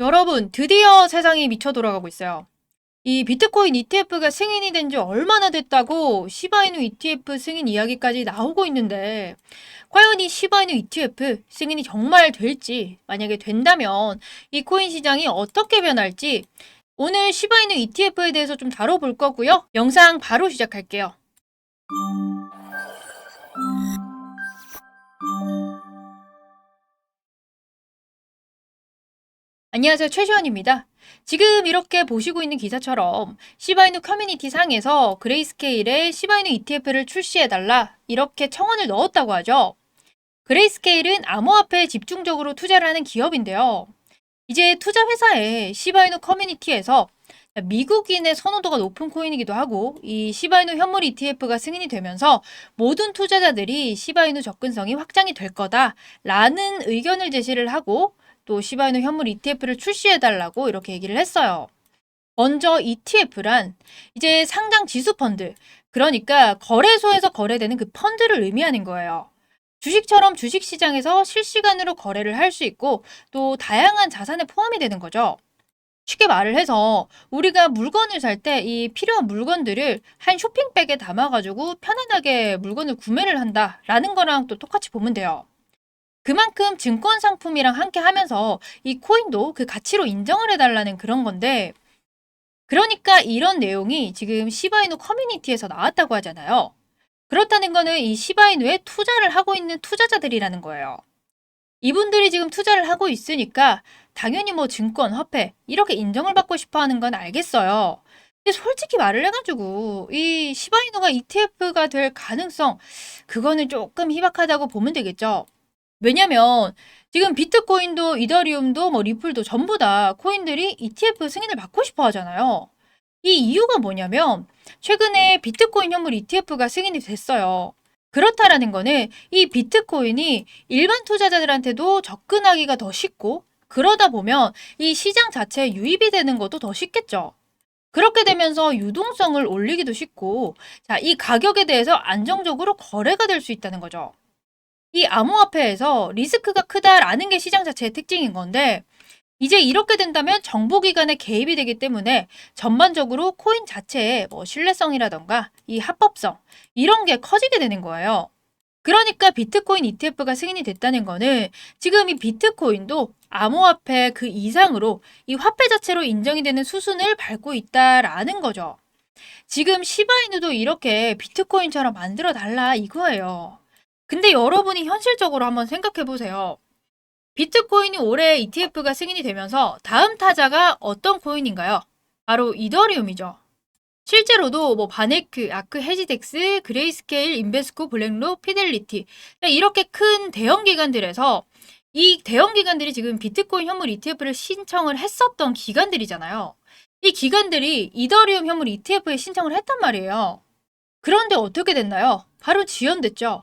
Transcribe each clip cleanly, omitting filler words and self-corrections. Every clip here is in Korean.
여러분, 드디어 세상이 미쳐 돌아가고 있어요. 이 비트코인 ETF가 승인이 된 지 얼마나 됐다고 시바이누 ETF 승인 이야기까지 나오고 있는데, 과연 이 시바이누 ETF 승인이 정말 될지, 만약에 된다면 이 코인 시장이 어떻게 변할지, 오늘 시바이누 ETF에 대해서 좀 다뤄볼 거고요. 영상 바로 시작할게요. 안녕하세요, 최시원입니다. 지금 이렇게 보시고 있는 기사처럼 시바이누 커뮤니티 상에서 그레이스케일에 시바이누 ETF를 출시해달라 이렇게 청원을 넣었다고 하죠. 그레이스케일은 암호화폐에 집중적으로 투자를 하는 기업인데요. 이제 투자 회사의 시바이누 커뮤니티에서 미국인의 선호도가 높은 코인이기도 하고 이 시바이누 현물 ETF가 승인이 되면서 모든 투자자들이 시바이누 접근성이 확장이 될 거다라는 의견을 제시를 하고 또 시바이누 현물 ETF를 출시해달라고 이렇게 얘기를 했어요. 먼저 ETF란 이제 상장 지수 펀드, 그러니까 거래소에서 거래되는 그 펀드를 의미하는 거예요. 주식처럼 주식시장에서 실시간으로 거래를 할 수 있고 또 다양한 자산에 포함이 되는 거죠. 쉽게 말을 해서 우리가 물건을 살 때 이 필요한 물건들을 한 쇼핑백에 담아가지고 편안하게 물건을 구매를 한다라는 거랑 또 똑같이 보면 돼요. 그만큼 증권 상품이랑 함께 하면서 이 코인도 그 가치로 인정을 해달라는 그런 건데, 그러니까 이런 내용이 지금 시바이누 커뮤니티에서 나왔다고 하잖아요. 그렇다는 거는 이 시바이누에 투자를 하고 있는 투자자들이라는 거예요. 이분들이 지금 투자를 하고 있으니까 당연히 뭐 증권, 화폐 이렇게 인정을 받고 싶어 하는 건 알겠어요. 근데 솔직히 말을 해가지고 이 시바이누가 ETF가 될 가능성, 그거는 조금 희박하다고 보면 되겠죠. 왜냐면 지금 비트코인도 이더리움도 뭐 리플도 전부 다 코인들이 ETF 승인을 받고 싶어 하잖아요. 이 이유가 뭐냐면 최근에 비트코인 현물 ETF가 승인이 됐어요. 그렇다라는 거는 이 비트코인이 일반 투자자들한테도 접근하기가 더 쉽고, 그러다 보면 이 시장 자체에 유입이 되는 것도 더 쉽겠죠. 그렇게 되면서 유동성을 올리기도 쉽고, 자, 이 가격에 대해서 안정적으로 거래가 될 수 있다는 거죠. 이 암호화폐에서 리스크가 크다라는 게 시장 자체의 특징인 건데, 이제 이렇게 된다면 정보기관의 개입이 되기 때문에 전반적으로 코인 자체의 뭐 신뢰성이라던가 이 합법성 이런 게 커지게 되는 거예요. 그러니까 비트코인 ETF가 승인이 됐다는 거는 지금 이 비트코인도 암호화폐 그 이상으로 이 화폐 자체로 인정이 되는 수순을 밟고 있다라는 거죠. 지금 시바이누도 이렇게 비트코인처럼 만들어 달라 이거예요. 근데 여러분이 현실적으로 한번 생각해 보세요. 비트코인이 올해 ETF가 승인이 되면서 다음 타자가 어떤 코인인가요? 바로 이더리움이죠. 실제로도 뭐 바네크, 아크 헤지덱스, 그레이스케일, 인베스코, 블랙록, 피델리티 이렇게 큰 대형 기관들에서 이 대형 기관들이 지금 비트코인 현물 ETF를 신청을 했었던 기관들이잖아요. 이 기관들이 이더리움 현물 ETF에 신청을 했단 말이에요. 그런데 어떻게 됐나요? 바로 지연됐죠.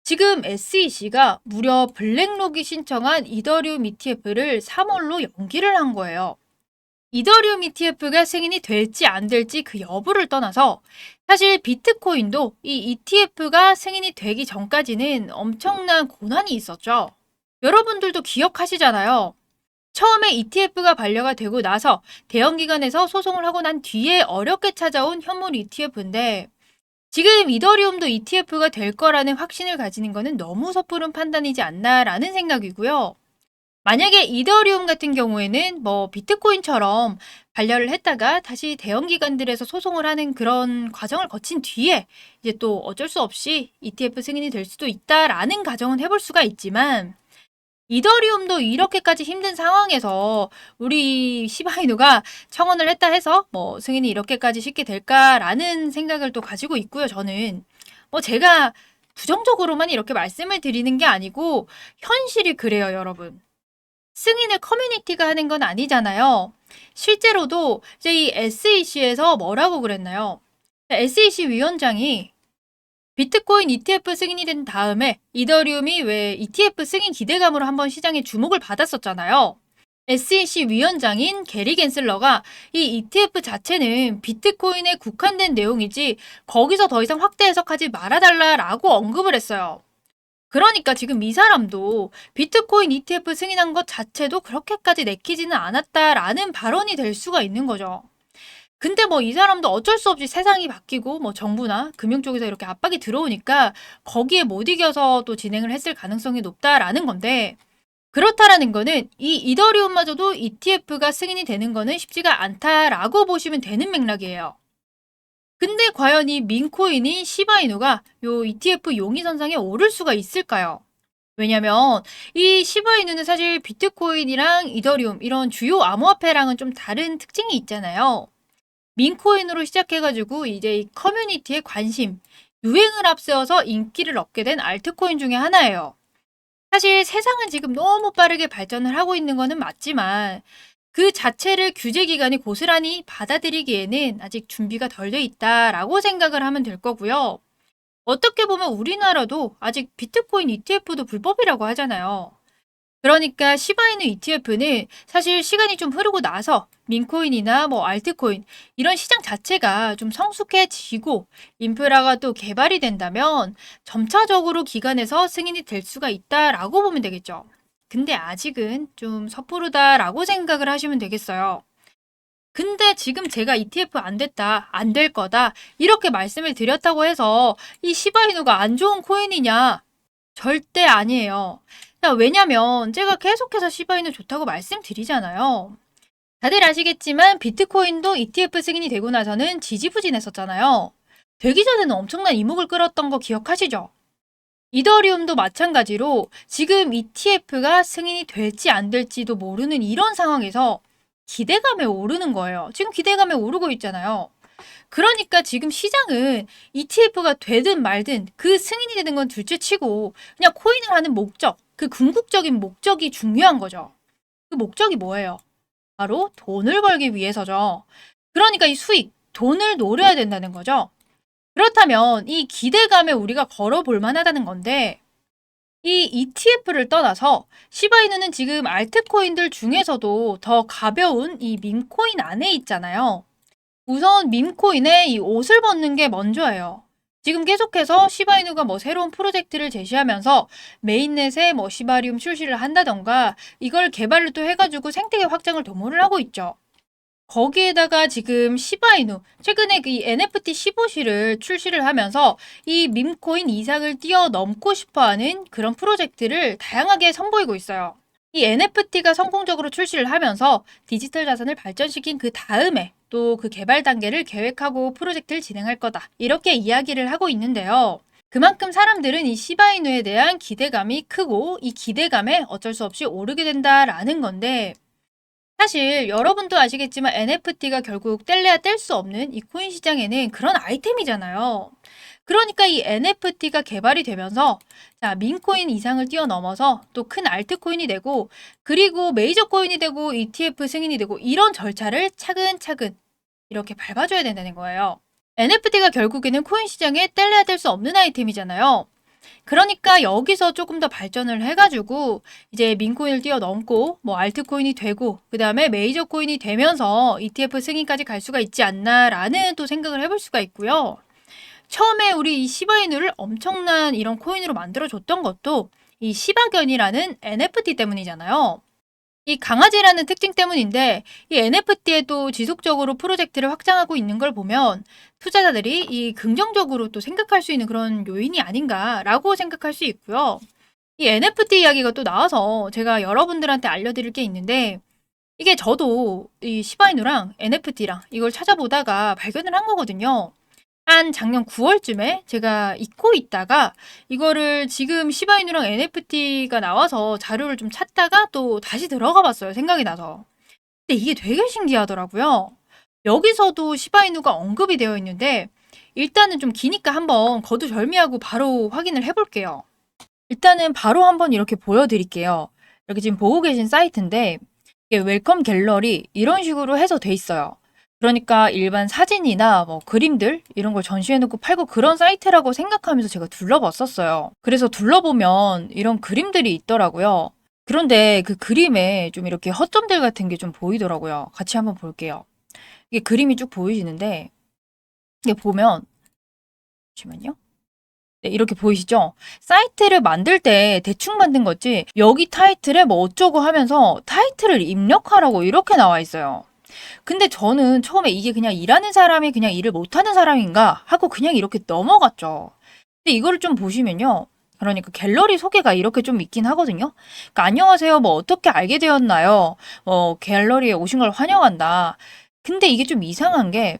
지금 SEC가 무려 블랙록이 신청한 이더리움 ETF를 3월로 연기를 한 거예요. 이더리움 ETF가 승인이 될지 안 될지 그 여부를 떠나서 사실 비트코인도 이 ETF가 승인이 되기 전까지는 엄청난 고난이 있었죠. 여러분들도 기억하시잖아요. 처음에 ETF가 반려가 되고 나서 대형기관에서 소송을 하고 난 뒤에 어렵게 찾아온 현물 ETF인데, 지금 이더리움도 ETF가 될 거라는 확신을 가지는 거는 너무 섣부른 판단이지 않나라는 생각이고요. 만약에 이더리움 같은 경우에는 뭐 비트코인처럼 반려를 했다가 다시 대형 기관들에서 소송을 하는 그런 과정을 거친 뒤에 이제 또 어쩔 수 없이 ETF 승인이 될 수도 있다라는 가정은 해볼 수가 있지만, 이더리움도 이렇게까지 힘든 상황에서 우리 시바이누가 청원을 했다 해서 뭐 승인이 이렇게까지 쉽게 될까라는 생각을 또 가지고 있고요. 저는 뭐 제가 부정적으로만 이렇게 말씀을 드리는 게 아니고 현실이 그래요, 여러분. 승인을 커뮤니티가 하는 건 아니잖아요. 실제로도 이제 이 SEC에서 뭐라고 그랬나요? SEC 위원장이 비트코인 ETF 승인이 된 다음에 이더리움이 왜 ETF 승인 기대감으로 한번 시장에 주목을 받았었잖아요. SEC 위원장인 게리 겐슬러가 이 ETF 자체는 비트코인에 국한된 내용이지 거기서 더 이상 확대 해석하지 말아달라라고 언급을 했어요. 그러니까 지금 이 사람도 비트코인 ETF 승인한 것 자체도 그렇게까지 내키지는 않았다라는 발언이 될 수가 있는 거죠. 근데 뭐 이 사람도 어쩔 수 없이 세상이 바뀌고 뭐 정부나 금융 쪽에서 이렇게 압박이 들어오니까 거기에 못 이겨서 또 진행을 했을 가능성이 높다라는 건데, 그렇다라는 거는 이 이더리움마저도 ETF가 승인이 되는 거는 쉽지가 않다라고 보시면 되는 맥락이에요. 근데 과연 이 민코인인 시바이누가 요 ETF 용의선상에 오를 수가 있을까요? 왜냐면 이 시바이누는 사실 비트코인이랑 이더리움 이런 주요 암호화폐랑은 좀 다른 특징이 있잖아요. 민코인으로 시작해가지고 이제 이 커뮤니티의 관심, 유행을 앞세워서 인기를 얻게 된 알트코인 중에 하나예요. 사실 세상은 지금 너무 빠르게 발전을 하고 있는 거는 맞지만 그 자체를 규제 기관이 고스란히 받아들이기에는 아직 준비가 덜 돼 있다라고 생각을 하면 될 거고요. 어떻게 보면 우리나라도 아직 비트코인 ETF도 불법이라고 하잖아요. 그러니까 시바이누 ETF는 사실 시간이 좀 흐르고 나서 민코인이나 뭐 알트코인 이런 시장 자체가 좀 성숙해지고 인프라가 또 개발이 된다면 점차적으로 기관에서 승인이 될 수가 있다라고 보면 되겠죠. 근데 아직은 좀 섣부르다라고 생각을 하시면 되겠어요. 근데 지금 제가 ETF 안 됐다, 안 될 거다 이렇게 말씀을 드렸다고 해서 이 시바이누가 안 좋은 코인이냐? 절대 아니에요. 왜냐면 제가 계속해서 시바이누 좋다고 말씀드리잖아요. 다들 아시겠지만 비트코인도 ETF 승인이 되고 나서는 지지부진했었잖아요. 되기 전에는 엄청난 이목을 끌었던 거 기억하시죠? 이더리움도 마찬가지로 지금 ETF가 승인이 될지 안 될지도 모르는 이런 상황에서 기대감에 오르는 거예요. 지금 기대감에 오르고 있잖아요. 그러니까 지금 시장은 ETF가 되든 말든 그 승인이 되는 건 둘째 치고 그냥 코인을 하는 목적, 그 궁극적인 목적이 중요한 거죠. 그 목적이 뭐예요? 바로 돈을 벌기 위해서죠. 그러니까 이 수익, 돈을 노려야 된다는 거죠. 그렇다면 이 기대감에 우리가 걸어볼 만하다는 건데, 이 ETF를 떠나서 시바이누는 지금 알트코인들 중에서도 더 가벼운 이 밈코인 안에 있잖아요. 우선 밈코인에 이 옷을 벗는 게 먼저예요. 지금 계속해서 시바이누가 뭐 새로운 프로젝트를 제시하면서 메인넷에 뭐 시바리움 출시를 한다던가 이걸 개발을 또 해가지고 생태계 확장을 도모를 하고 있죠. 거기에다가 지금 시바이누, 최근에 그 NFT 15시를 출시를 하면서 이 밈코인 이상을 뛰어넘고 싶어하는 그런 프로젝트를 다양하게 선보이고 있어요. 이 NFT가 성공적으로 출시를 하면서 디지털 자산을 발전시킨 그 다음에 또 그 개발 단계를 계획하고 프로젝트를 진행할 거다. 이렇게 이야기를 하고 있는데요. 그만큼 사람들은 이 시바이누에 대한 기대감이 크고 이 기대감에 어쩔 수 없이 오르게 된다라는 건데, 사실 여러분도 아시겠지만 NFT가 결국 뗄래야 뗄 수 없는 이 코인 시장에는 그런 아이템이잖아요. 그러니까 이 NFT가 개발이 되면서 자, 민코인 이상을 뛰어넘어서 또 큰 알트코인이 되고 그리고 메이저 코인이 되고 ETF 승인이 되고 이런 절차를 차근차근 이렇게 밟아줘야 된다는 거예요. NFT가 결국에는 코인 시장에 뗄래야 뗄 수 없는 아이템이잖아요. 그러니까 여기서 조금 더 발전을 해가지고 이제 민코인을 뛰어넘고 뭐 알트코인이 되고 그 다음에 메이저 코인이 되면서 ETF 승인까지 갈 수가 있지 않나라는 또 생각을 해볼 수가 있고요. 처음에 우리 이 시바이누를 엄청난 이런 코인으로 만들어줬던 것도 이 시바견이라는 NFT 때문이잖아요. 이 강아지라는 특징 때문인데 이 NFT에도 지속적으로 프로젝트를 확장하고 있는 걸 보면 투자자들이 이 긍정적으로 또 생각할 수 있는 그런 요인이 아닌가라고 생각할 수 있고요. 이 NFT 이야기가 또 나와서 제가 여러분들한테 알려드릴 게 있는데, 이게 저도 이 시바이누랑 NFT랑 이걸 찾아보다가 발견을 한 거거든요. 한 작년 9월쯤에 제가 잊고 있다가 이거를 지금 시바이누랑 NFT가 나와서 자료를 좀 찾다가 또 다시 들어가 봤어요. 생각이 나서. 근데 이게 되게 신기하더라고요. 여기서도 시바이누가 언급이 되어 있는데 일단은 좀 기니까 한번 거두절미하고 바로 확인을 해볼게요. 일단은 바로 한번 이렇게 보여드릴게요. 이렇게 지금 보고 계신 사이트인데 이게 웰컴 갤러리 이런 식으로 해서 돼 있어요. 그러니까 일반 사진이나 뭐 그림들 이런 걸 전시해놓고 팔고 그런 사이트라고 생각하면서 제가 둘러봤었어요. 그래서 둘러보면 이런 그림들이 있더라고요. 그런데 그 그림에 좀 이렇게 허점들 같은 게 좀 보이더라고요. 같이 한번 볼게요. 이게 그림이 쭉 보이시는데 이게 보면 잠시만요. 네, 이렇게 보이시죠? 사이트를 만들 때 대충 만든 거지 여기 타이틀에 뭐 어쩌고 하면서 타이틀을 입력하라고 이렇게 나와 있어요. 근데 저는 처음에 이게 그냥 일하는 사람이 그냥 일을 못하는 사람인가 하고 그냥 이렇게 넘어갔죠. 근데 이거를 좀 보시면요. 그러니까 갤러리 소개가 이렇게 좀 있긴 하거든요. 그러니까 안녕하세요. 뭐 어떻게 알게 되었나요? 갤러리에 오신 걸 환영한다. 근데 이게 좀 이상한 게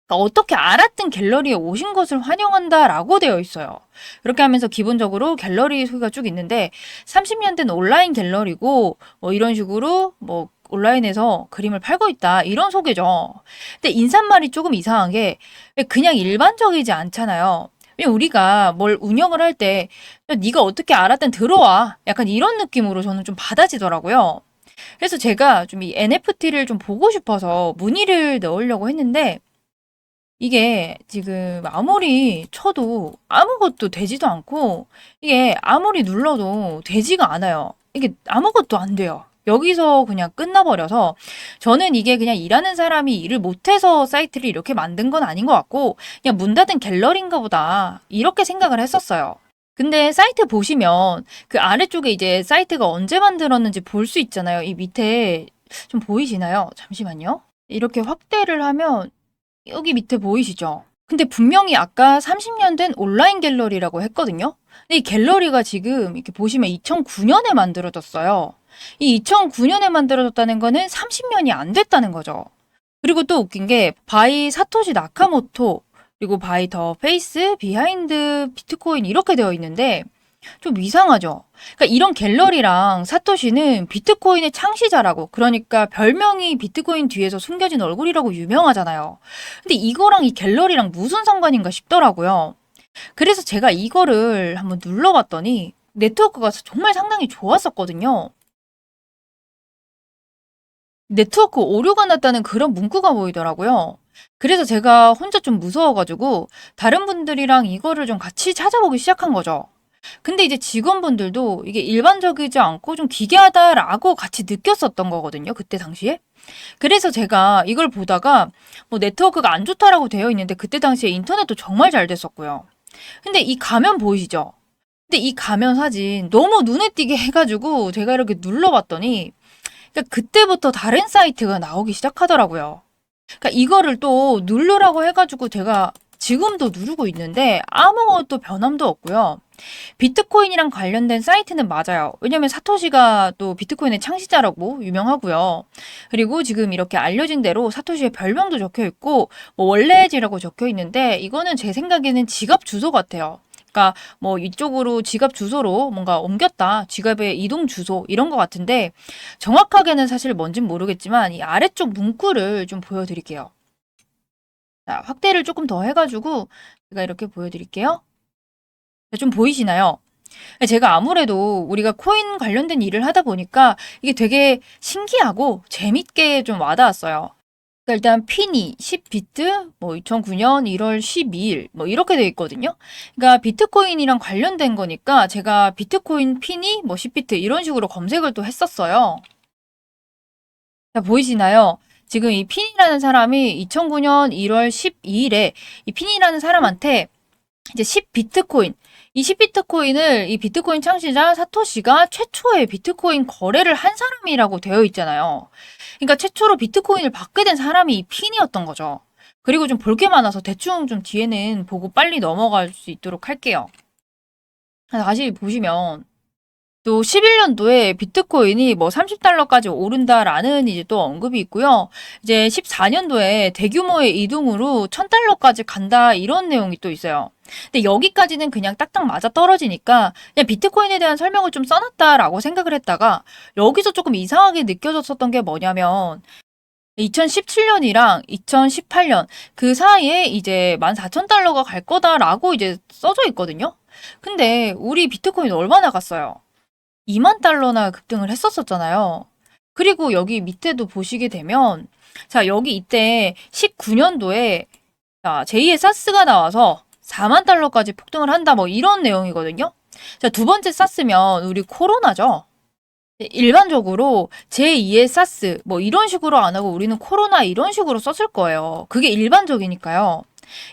그러니까 어떻게 알았든 갤러리에 오신 것을 환영한다라고 되어 있어요. 이렇게 하면서 기본적으로 갤러리 소개가 쭉 있는데 30년 된 온라인 갤러리고 뭐 이런 식으로 뭐 온라인에서 그림을 팔고 있다 이런 소개죠. 근데 인사말이 조금 이상한 게 그냥 일반적이지 않잖아요. 왜냐면 우리가 뭘 운영을 할 때 네가 어떻게 알았든 들어와 약간 이런 느낌으로 저는 좀 받아지더라고요. 그래서 제가 좀 이 NFT를 좀 보고 싶어서 문의를 넣으려고 했는데 이게 지금 아무리 쳐도 아무것도 되지도 않고 이게 아무리 눌러도 되지가 않아요. 이게 아무것도 안 돼요. 여기서 그냥 끝나버려서 저는 이게 그냥 일하는 사람이 일을 못해서 사이트를 이렇게 만든 건 아닌 것 같고 그냥 문 닫은 갤러리인가 보다 이렇게 생각을 했었어요. 근데 사이트 보시면 그 아래쪽에 이제 사이트가 언제 만들었는지 볼 수 있잖아요. 이 밑에 좀 보이시나요? 잠시만요. 이렇게 확대를 하면 여기 밑에 보이시죠? 근데 분명히 아까 30년 된 온라인 갤러리라고 했거든요. 근데 이 갤러리가 지금 이렇게 보시면 2009년에 만들어졌어요. 이 2009년에 만들어졌다는 거는 30년이 안 됐다는 거죠. 그리고 또 웃긴 게 바이 사토시 나카모토 그리고 바이 더 페이스 비하인드 비트코인 이렇게 되어 있는데 좀 이상하죠. 그러니까 이런 갤러리랑 사토시는 비트코인의 창시자라고, 그러니까 별명이 비트코인 뒤에서 숨겨진 얼굴이라고 유명하잖아요. 근데 이거랑 이 갤러리랑 무슨 상관인가 싶더라고요. 그래서 제가 이거를 한번 눌러봤더니 네트워크가 정말 상당히 좋았었거든요. 네트워크 오류가 났다는 그런 문구가 보이더라고요. 그래서 제가 혼자 좀 무서워가지고 다른 분들이랑 이거를 좀 같이 찾아보기 시작한 거죠. 근데 이제 직원분들도 이게 일반적이지 않고 좀 기괴하다라고 같이 느꼈었던 거거든요. 그때 당시에. 그래서 제가 이걸 보다가 뭐 네트워크가 안 좋다라고 되어 있는데 그때 당시에 인터넷도 정말 잘 됐었고요. 근데 이 가면 보이시죠? 근데 이 가면 사진 너무 눈에 띄게 해가지고 제가 이렇게 눌러봤더니 그러니까 그때부터 다른 사이트가 나오기 시작하더라고요. 그러니까 이거를 또 누르라고 해가지고 제가 지금도 누르고 있는데 아무것도 변함도 없고요. 비트코인이랑 관련된 사이트는 맞아요. 왜냐면 사토시가 또 비트코인의 창시자라고 유명하고요. 그리고 지금 이렇게 알려진 대로 사토시의 별명도 적혀 있고 뭐 원래지라고 적혀 있는데 이거는 제 생각에는 지갑 주소 같아요. 그러니까 뭐 이쪽으로 지갑 주소로 뭔가 옮겼다. 지갑의 이동 주소 이런 것 같은데 정확하게는 사실 뭔진 모르겠지만 이 아래쪽 문구를 좀 보여드릴게요. 자, 확대를 조금 더 해가지고 제가 이렇게 보여드릴게요. 좀 보이시나요? 제가 아무래도 우리가 코인 관련된 일을 하다 보니까 이게 되게 신기하고 재밌게 좀 와닿았어요. 그러니까 일단 피니 10비트 뭐 2009년 1월 12일 뭐 이렇게 돼 있거든요. 그러니까 비트코인이랑 관련된 거니까 제가 비트코인 피니 뭐 10비트 이런 식으로 검색을 또 했었어요. 자, 보이시나요? 지금 이 핀이라는 사람이 2009년 1월 12일에 이 핀이라는 사람한테 이제 10비트코인, 이 10비트코인을 이 비트코인 창시자 사토시가 최초의 비트코인 거래를 한 사람이라고 되어 있잖아요. 그러니까 최초로 비트코인을 받게 된 사람이 이 핀이었던 거죠. 그리고 좀 볼 게 많아서 대충 좀 뒤에는 보고 빨리 넘어갈 수 있도록 할게요. 다시 보시면 또 11년도에 비트코인이 뭐 30달러까지 오른다라는 이제 또 언급이 있고요. 이제 14년도에 대규모의 이동으로 1000달러까지 간다 이런 내용이 또 있어요. 근데 여기까지는 그냥 딱딱 맞아 떨어지니까 그냥 비트코인에 대한 설명을 좀 써놨다라고 생각을 했다가 여기서 조금 이상하게 느껴졌었던 게 뭐냐면 2017년이랑 2018년 그 사이에 이제 14,000달러가 갈 거다라고 이제 써져 있거든요. 근데 우리 비트코인 얼마나 갔어요? 2만 달러나 급등을 했었었잖아요. 그리고 여기 밑에도 보시게 되면 자, 여기 이때 19년도에 자, 제2의 사스가 나와서 4만 달러까지 폭등을 한다 뭐 이런 내용이거든요. 자, 두 번째 사스면 우리 코로나죠. 일반적으로 제2의 사스 뭐 이런 식으로 안 하고 우리는 코로나 이런 식으로 썼을 거예요. 그게 일반적이니까요.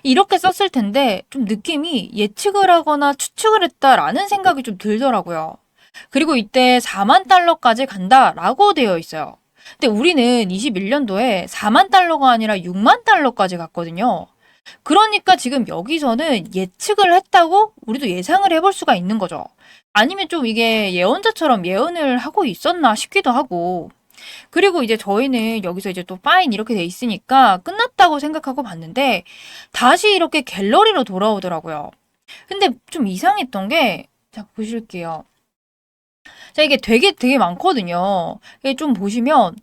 이렇게 썼을 텐데 좀 느낌이 예측을 하거나 추측을 했다라는 생각이 좀 들더라고요. 그리고 이때 4만 달러까지 간다라고 되어 있어요. 근데 우리는 21년도에 4만 달러가 아니라 6만 달러까지 갔거든요. 그러니까 지금 여기서는 예측을 했다고 우리도 예상을 해볼 수가 있는 거죠. 아니면 좀 이게 예언자처럼 예언을 하고 있었나 싶기도 하고. 그리고 이제 저희는 여기서 이제 또 파인 이렇게 돼 있으니까 끝났다고 생각하고 봤는데 다시 이렇게 갤러리로 돌아오더라고요. 근데 좀 이상했던 게, 자, 보실게요. 자, 이게 되게 많거든요. 이게 좀 보시면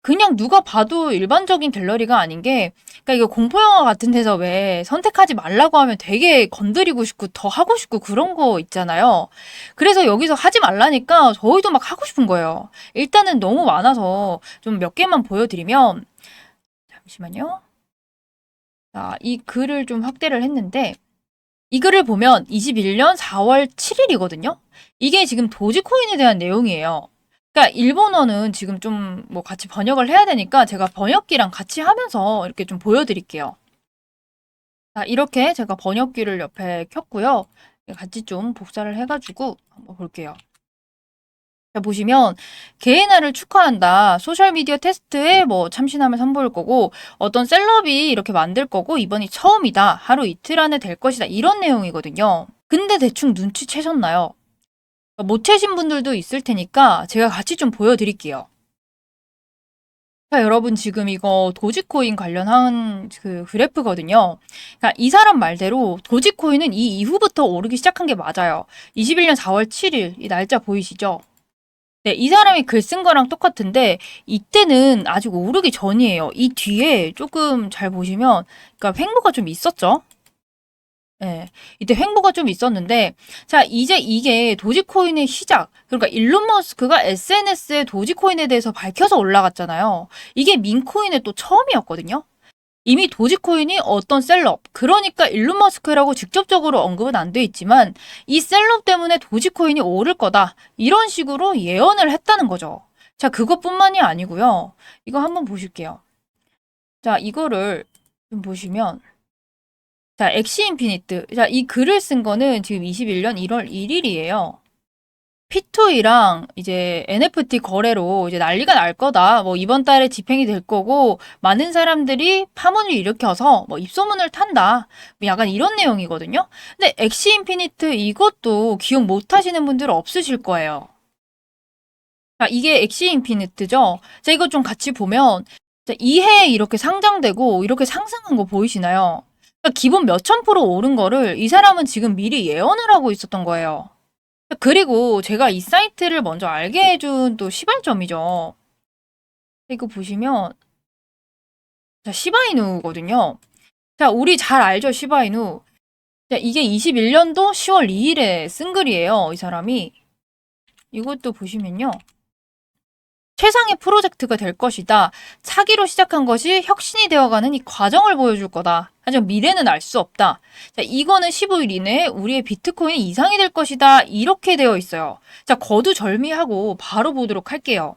그냥 누가 봐도 일반적인 갤러리가 아닌 게, 그러니까 이거 공포영화 같은 데서 왜 선택하지 말라고 하면 되게 건드리고 싶고 더 하고 싶고 그런 거 있잖아요. 그래서 여기서 하지 말라니까 저희도 막 하고 싶은 거예요. 일단은 너무 많아서 좀 몇 개만 보여드리면, 잠시만요. 자, 이 글을 좀 확대를 했는데, 이 글을 보면 21년 4월 7일이거든요. 이게 지금 도지코인에 대한 내용이에요. 그러니까 일본어는 지금 좀 뭐 같이 번역을 해야 되니까 제가 번역기랑 같이 하면서 이렇게 좀 보여드릴게요. 자, 이렇게 제가 번역기를 옆에 켰고요. 같이 좀 복사를 해가지고 한번 볼게요. 자, 보시면 개인화를 축하한다. 소셜미디어 테스트에 뭐 참신함을 선보일 거고 어떤 셀럽이 이렇게 만들 거고 이번이 처음이다. 하루 이틀 안에 될 것이다. 이런 내용이거든요. 근데 대충 눈치채셨나요? 못 채신 분들도 있을 테니까 제가 같이 좀 보여드릴게요. 자, 여러분 지금 이거 도지코인 관련한 그 그래프거든요. 그러니까 이 사람 말대로 도지코인은 이 이후부터 오르기 시작한 게 맞아요. 21년 4월 7일 이 날짜 보이시죠? 네, 이 사람이 글 쓴 거랑 똑같은데 이때는 아직 오르기 전이에요. 이 뒤에 조금 잘 보시면 그러니까 횡보가 좀 있었죠. 예, 이때 횡보가 좀 있었는데, 자, 이제 이게 도지코인의 시작. 그러니까 일론 머스크가 SNS에 도지코인에 대해서 밝혀서 올라갔잖아요. 이게 민코인의 또 처음이었거든요. 이미 도지코인이 어떤 셀럽, 그러니까 일론 머스크라고 직접적으로 언급은 안 돼 있지만, 이 셀럽 때문에 도지코인이 오를 거다. 이런 식으로 예언을 했다는 거죠. 자, 그것뿐만이 아니고요. 이거 한번 보실게요. 자, 이거를 좀 보시면, 자, 엑시 인피니트. 자, 이 글을 쓴 거는 지금 21년 1월 1일이에요. P2E랑 이제 NFT 거래로 이제 난리가 날 거다. 뭐 이번 달에 집행이 될 거고 많은 사람들이 파문을 일으켜서 뭐 입소문을 탄다. 뭐 약간 이런 내용이거든요. 근데 엑시 인피니트 이것도 기억 못 하시는 분들 없으실 거예요. 자, 이게 엑시 인피니트죠. 자, 이거 좀 같이 보면 자, 2회에 이렇게 상장되고 이렇게 상승한 거 보이시나요? 그러니까 기본 몇천 프로 오른 거를 이 사람은 지금 미리 예언을 하고 있었던 거예요. 그리고 제가 이 사이트를 먼저 알게 해준 또 시발점이죠. 이거 보시면 자, 시바이누거든요. 자, 우리 잘 알죠, 시바이누. 자, 이게 21년도 10월 2일에 쓴 글이에요, 이 사람이. 이것도 보시면요. 최상의 프로젝트가 될 것이다. 차기로 시작한 것이 혁신이 되어가는 이 과정을 보여줄 거다. 하지만 미래는 알 수 없다. 자, 이거는 15일 이내에 우리의 비트코인이 이상이 될 것이다. 이렇게 되어 있어요. 자, 거두절미하고 바로 보도록 할게요.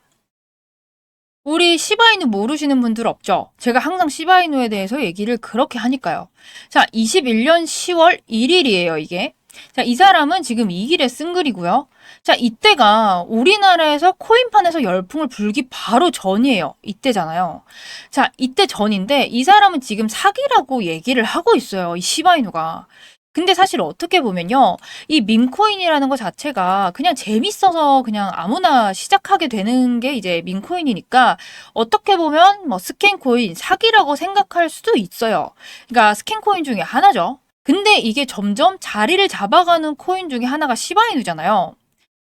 우리 시바이누 모르시는 분들 없죠? 제가 항상 시바이누에 대해서 얘기를 그렇게 하니까요. 자, 21년 10월 1일이에요, 이게. 자, 이 사람은 지금 이 길에 쓴 글이고요. 자, 이때가 우리나라에서 코인판에서 열풍을 불기 바로 전이에요. 이때잖아요. 자, 이때 전인데 이 사람은 지금 사기라고 얘기를 하고 있어요. 이 시바이누가. 근데 사실 어떻게 보면요. 이 밈코인이라는 것 자체가 그냥 재밌어서 그냥 아무나 시작하게 되는 게 이제 밈코인이니까 어떻게 보면 뭐 스캔코인, 사기라고 생각할 수도 있어요. 그러니까 스캔코인 중에 하나죠. 근데 이게 점점 자리를 잡아가는 코인 중에 하나가 시바이누잖아요.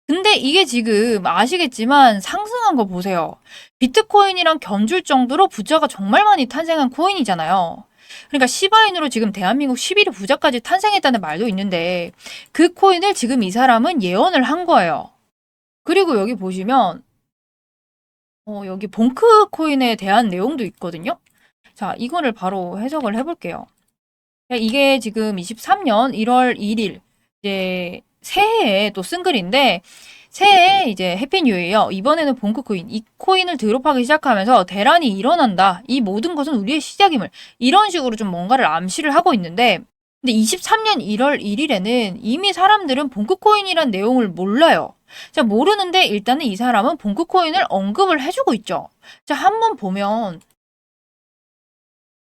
근데 이게 지금 아시겠지만 상승한 거 보세요. 비트코인이랑 견줄 정도로 부자가 정말 많이 탄생한 코인이잖아요. 그러니까 시바인으로 지금 대한민국 11위 부자까지 탄생했다는 말도 있는데 그 코인을 지금 이 사람은 예언을 한 거예요. 그리고 여기 보시면 여기 봉크 코인에 대한 내용도 있거든요. 자, 이거를 바로 해석을 해볼게요. 이게 지금 23년 1월 1일 이제 새해에 또 쓴 글인데 새해 이제 해피 뉴 이어. 이번에는 본크 코인, 이 코인을 드롭하기 시작하면서 대란이 일어난다. 이 모든 것은 우리의 시작임을. 이런 식으로 좀 뭔가를 암시를 하고 있는데, 근데 23년 1월 1일에는 이미 사람들은 본크 코인이란 내용을 몰라요. 자, 모르는데 일단은 이 사람은 본크 코인을 언급을 해주고 있죠. 자, 한번 보면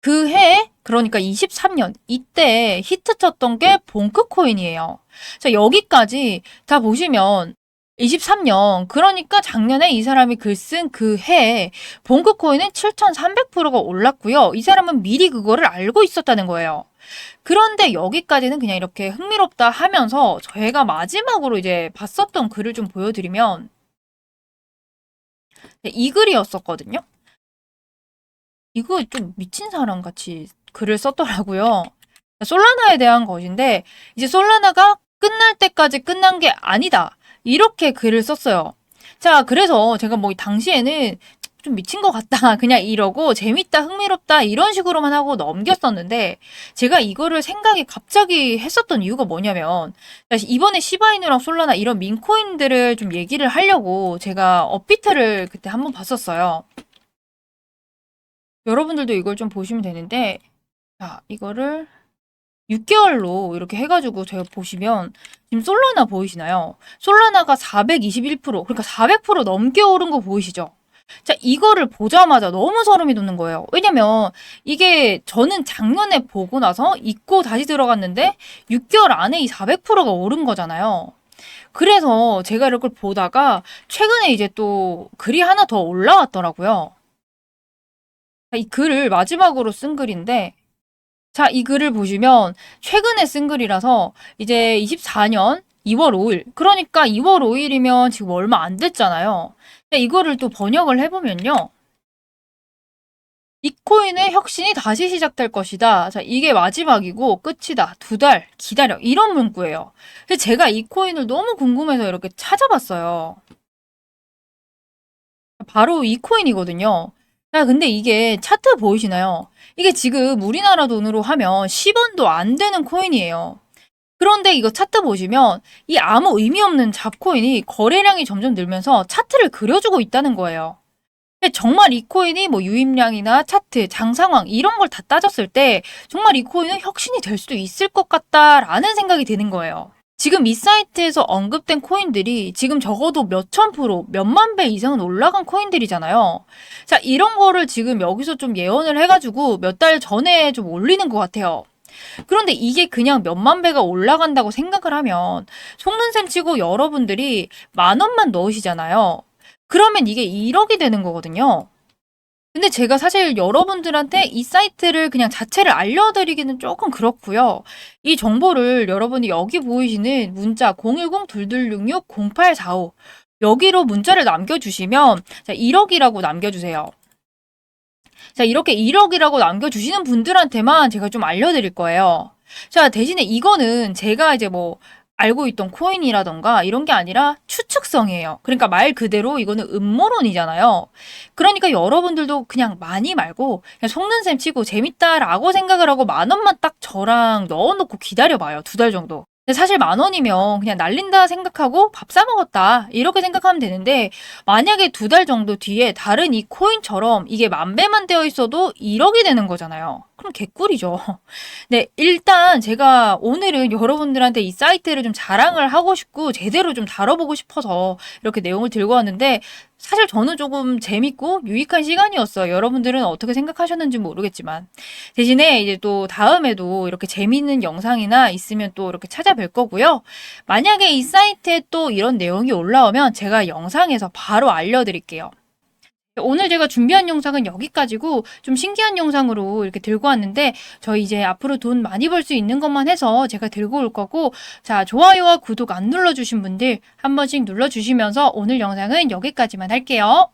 그 해, 그러니까 23년, 이때 히트 쳤던 게 본크 코인이에요. 자, 여기까지 다 보시면 23년, 그러니까 작년에 이 사람이 글 쓴 그 해에 본크 코인은 7,300%가 올랐고요. 이 사람은 미리 그거를 알고 있었다는 거예요. 그런데 여기까지는 그냥 이렇게 흥미롭다 하면서 저희가 마지막으로 이제 봤었던 글을 좀 보여드리면 이 글이었었거든요. 이거 좀 미친 사람 같이 글을 썼더라고요. 솔라나에 대한 것인데 이제 솔라나가 끝날 때까지 끝난 게 아니다. 이렇게 글을 썼어요. 자, 그래서 제가 뭐 당시에는 좀 미친 것 같다. 그냥 이러고 재밌다, 흥미롭다 이런 식으로만 하고 넘겼었는데 제가 이거를 생각이 갑자기 했었던 이유가 뭐냐면 이번에 시바이누랑 솔라나 이런 민코인들을 좀 얘기를 하려고 제가 업비트를 그때 한번 봤었어요. 여러분들도 이걸 좀 보시면 되는데 자, 이거를 6개월로 이렇게 해가지고 제가 보시면 지금 솔라나 보이시나요? 솔라나가 421%, 그러니까 400% 넘게 오른 거 보이시죠? 자, 이거를 보자마자 너무 소름이 돋는 거예요. 왜냐면 이게 저는 작년에 보고 나서 잊고 다시 들어갔는데 6개월 안에 이 400%가 오른 거잖아요. 그래서 제가 이걸 보다가 최근에 이제 또 글이 하나 더 올라왔더라고요. 이 글을 마지막으로 쓴 글인데 자, 이 글을 보시면 최근에 쓴 글이라서 이제 24년 2월 5일. 그러니까 2월 5일이면 지금 얼마 안 됐잖아요. 근데 이거를 또 번역을 해보면요. 이 코인의 혁신이 다시 시작될 것이다. 자, 이게 마지막이고 끝이다. 2달 기다려. 이런 문구예요. 그래서 제가 이 코인을 너무 궁금해서 이렇게 찾아봤어요. 바로 이 코인이거든요. 야, 근데 이게 차트 보이시나요? 이게 지금 우리나라 돈으로 하면 10원도 안 되는 코인이에요. 그런데 이거 차트 보시면 이 아무 의미 없는 잡코인이 거래량이 점점 늘면서 차트를 그려주고 있다는 거예요. 근데 정말 이 코인이 뭐 유입량이나 차트, 장 상황 이런 걸 다 따졌을 때 정말 이 코인은 혁신이 될 수도 있을 것 같다라는 생각이 드는 거예요. 지금 이 사이트에서 언급된 코인들이 지금 적어도 몇천 프로, 몇만 배 이상은 올라간 코인들이잖아요. 자, 이런 거를 지금 여기서 좀 예언을 해가지고 몇 달 전에 좀 올리는 것 같아요. 그런데 이게 그냥 몇만 배가 올라간다고 생각을 하면 속는 셈 치고 여러분들이 10,000원만 넣으시잖아요. 그러면 이게 1억이 되는 거거든요. 근데 제가 사실 여러분들한테 이 사이트를 그냥 자체를 알려드리기는 조금 그렇고요. 이 정보를 여러분이 여기 보이시는 문자 010-2266-0845 여기로 문자를 남겨주시면 자, 1억이라고 남겨주세요. 자, 이렇게 1억이라고 남겨주시는 분들한테만 제가 좀 알려드릴 거예요. 자, 대신에 이거는 제가 이제 뭐 알고 있던 코인이라던가 이런 게 아니라 추측성이에요. 그러니까 말 그대로 이거는 음모론이잖아요. 그러니까 여러분들도 그냥 많이 말고 그냥 속는 셈 치고 재밌다라고 생각을 하고 10,000원만 딱 저랑 넣어놓고 기다려봐요. 2달 정도. 근데 사실 10,000원이면 그냥 날린다 생각하고 밥 사 먹었다 이렇게 생각하면 되는데 만약에 2달 정도 뒤에 다른 이 코인처럼 이게 10,000배만 되어 있어도 1억이 되는 거잖아요. 그럼 개꿀이죠. 네, 일단 제가 오늘은 여러분들한테 이 사이트를 좀 자랑을 하고 싶고 제대로 좀 다뤄보고 싶어서 이렇게 내용을 들고 왔는데 사실 저는 조금 재밌고 유익한 시간이었어요. 여러분들은 어떻게 생각하셨는지 모르겠지만 대신에 이제 또 다음에도 이렇게 재밌는 영상이나 있으면 또 이렇게 찾아뵐 거고요. 만약에 이 사이트에 또 이런 내용이 올라오면 제가 영상에서 바로 알려드릴게요. 오늘 제가 준비한 영상은 여기까지고 좀 신기한 영상으로 이렇게 들고 왔는데 저희 이제 앞으로 돈 많이 벌 수 있는 것만 해서 제가 들고 올 거고 자, 좋아요와 구독 안 눌러주신 분들 한 번씩 눌러주시면서 오늘 영상은 여기까지만 할게요.